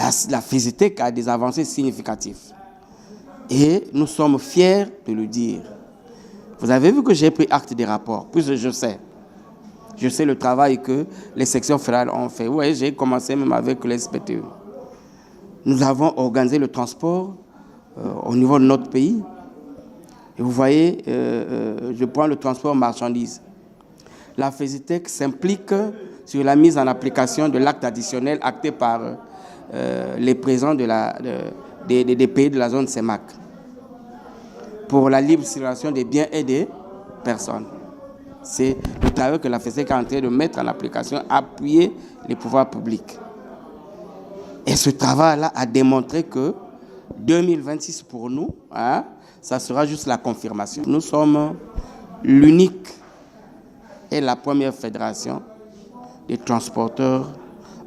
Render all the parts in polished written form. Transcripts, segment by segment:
La FESITEC a des avancées significatives. Et nous sommes fiers de le dire. Vous avez vu que j'ai pris acte des rapports, puisque je sais le travail que les sections fédérales ont fait. Vous voyez, j'ai commencé même avec les SPTE. Nous avons organisé le transport au niveau de notre pays. Et vous voyez, je prends le transport marchandises. La FESITEC s'implique sur la mise en application de l'acte additionnel acté par les présidents des pays de la zone CEMAC pour la libre circulation des biens et des personnes. C'est le travail que la FESITEC est en train de mettre en application, appuyer les pouvoirs publics. Et ce travail-là a démontré que 2026 pour nous, ça sera juste la confirmation. Nous sommes l'unique et la première fédération des transporteurs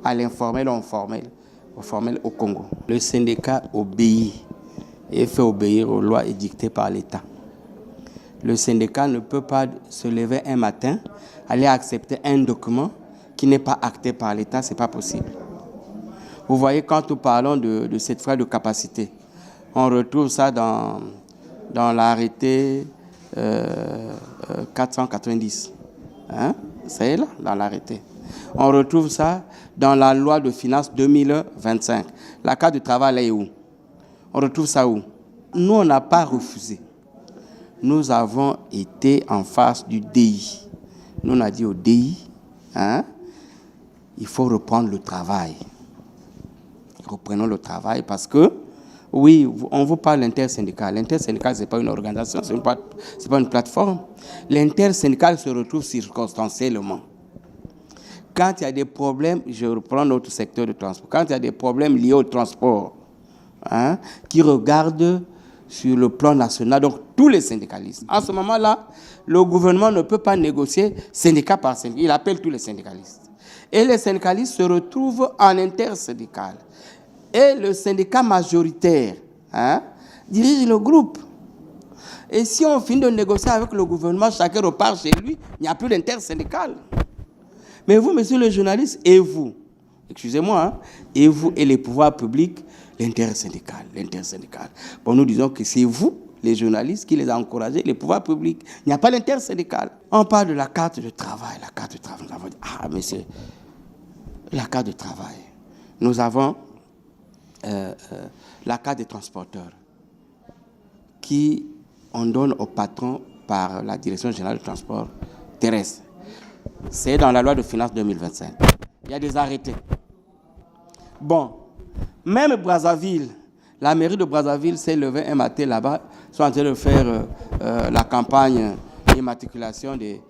à l'informel ou formel au Congo. Le syndicat obéit et fait obéir aux lois édictées par l'État. Le syndicat ne peut pas se lever un matin, aller accepter un document qui n'est pas acté par l'État, ce n'est pas possible. Vous voyez, quand nous parlons de cette frais de capacité, on retrouve ça dans l'arrêté 490. C'est là, dans l'arrêté. On retrouve ça dans la loi de finances 2025. La carte du travail, là est où? On retrouve ça où? Nous, on n'a pas refusé. Nous avons été en face du DI. Nous, on a dit au DI, il faut reprendre le travail. Reprenons le travail parce que, oui, on vous parle d'intersyndical. L'intersyndical, ce n'est pas une organisation, ce n'est pas une plateforme. L'intersyndical se retrouve circonstanciellement. Quand il y a des problèmes, je reprends notre secteur de transport, quand il y a des problèmes liés au transport, qui regardent sur le plan national, donc tous les syndicalistes. En ce moment-là, le gouvernement ne peut pas négocier syndicat par syndicat. Il appelle tous les syndicalistes. Et les syndicalistes se retrouvent en intersyndical. Et le syndicat majoritaire dirige le groupe. Et si on finit de négocier avec le gouvernement, chacun repart chez lui, il n'y a plus d'intersyndical. Mais vous, messieurs les journalistes, et vous, excusez-moi, et vous et les pouvoirs publics, l'intersyndical. Bon, nous disons que c'est vous, les journalistes, qui les a encouragés, les pouvoirs publics. Il n'y a pas l'intersyndical. On parle de la carte de travail. La carte de travail, nous avons dit, monsieur, la carte de travail. Nous avons la carte des transporteurs qui on donne au patron par la Direction générale du transport terrestre. C'est dans la loi de finances 2025. Il y a des arrêtés. Bon, même Brazzaville, la mairie de Brazzaville s'est levée un matin là-bas, sont en train de faire la campagne d'immatriculation des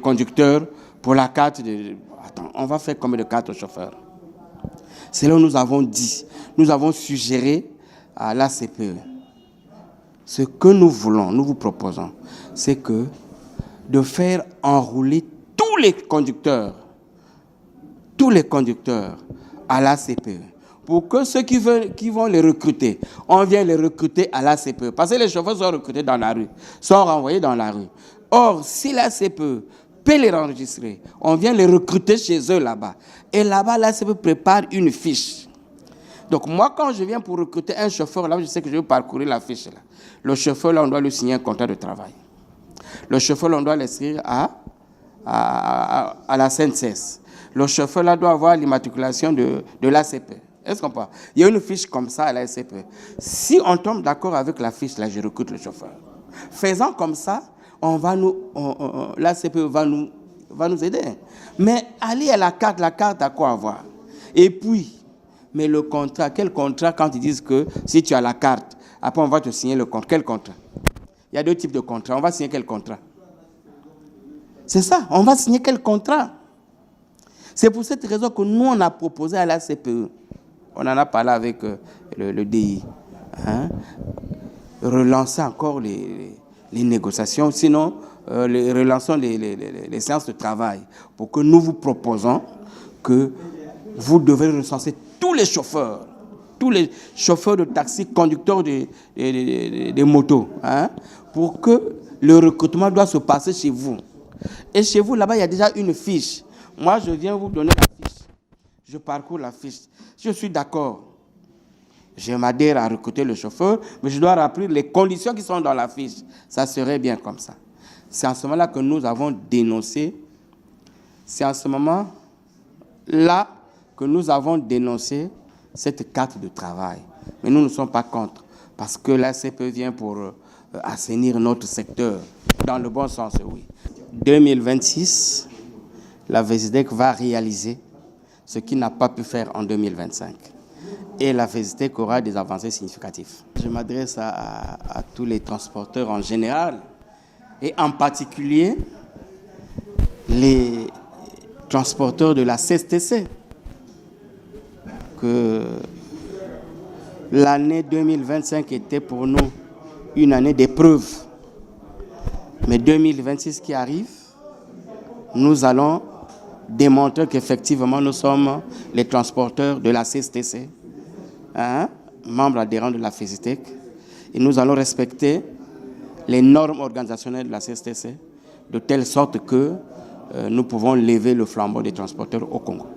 conducteurs pour la carte de... Attends, on va faire combien de cartes aux chauffeurs? C'est là où nous avons dit, nous avons suggéré à l'ACPE. Ce que nous voulons, nous vous proposons, c'est que de faire enrouler tous les conducteurs à l'ACPE. Pour que ceux qui vont les recruter, on vient les recruter à l'ACPE. Parce que les chauffeurs sont recrutés dans la rue, sont renvoyés dans la rue. Or, si l'ACPE peut les enregistrer, on vient les recruter chez eux là-bas. Et là-bas, l'ACPE prépare une fiche. Donc moi, quand je viens pour recruter un chauffeur, là, je sais que je vais parcourir la fiche. Là. Le chauffeur, là, on doit lui signer un contrat de travail. Le chauffeur, là, on doit l'inscrire à la CNCS. Le chauffeur, là, doit avoir l'immatriculation de l'ACPE. Est-ce qu'on peut? Il y a une fiche comme ça à la SCPE. Si on tombe d'accord avec la fiche, là, je recrute le chauffeur. Faisant comme ça, l'ACPE va nous aider. Mais aller à la carte à quoi avoir? Et puis, mais le contrat, quel contrat quand ils disent que si tu as la carte, après on va te signer le contrat? Quel contrat? Il y a deux types de contrats. On va signer quel contrat? C'est ça, on va signer quel contrat? C'est pour cette raison que nous, on a proposé à la CPE, on en a parlé avec le DI, relancer encore les négociations, sinon relançons les séances de travail pour que nous vous proposons que vous devez recenser tous les chauffeurs de taxi, conducteurs de motos, pour que le recrutement doit se passer chez vous. Et chez vous, là-bas, il y a déjà une fiche. Moi, je viens vous donner la fiche. je parcours la fiche. Je suis d'accord. Je m'adhère à recruter le chauffeur, mais je dois remplir les conditions qui sont dans la fiche. Ça serait bien comme ça. C'est en ce moment-là que nous avons dénoncé. C'est en ce moment-là que nous avons dénoncé cette carte de travail. Mais nous ne sommes pas contre, parce que la CPE vient pour assainir notre secteur, dans le bon sens, oui. 2026, la VESDEC va réaliser ce qu'il n'a pas pu faire en 2025. Et la VESDEC aura des avancées significatives. Je m'adresse à tous les transporteurs en général, et en particulier les transporteurs de la CSTC, que l'année 2025 était pour nous une année d'épreuve. Mais 2026 qui arrive, nous allons démontrer qu'effectivement nous sommes les transporteurs de la CSTC, membres adhérents de la VESDEC, et nous allons respecter les normes organisationnelles de la CSTC de telle sorte que nous pouvons lever le flambeau des transporteurs au Congo.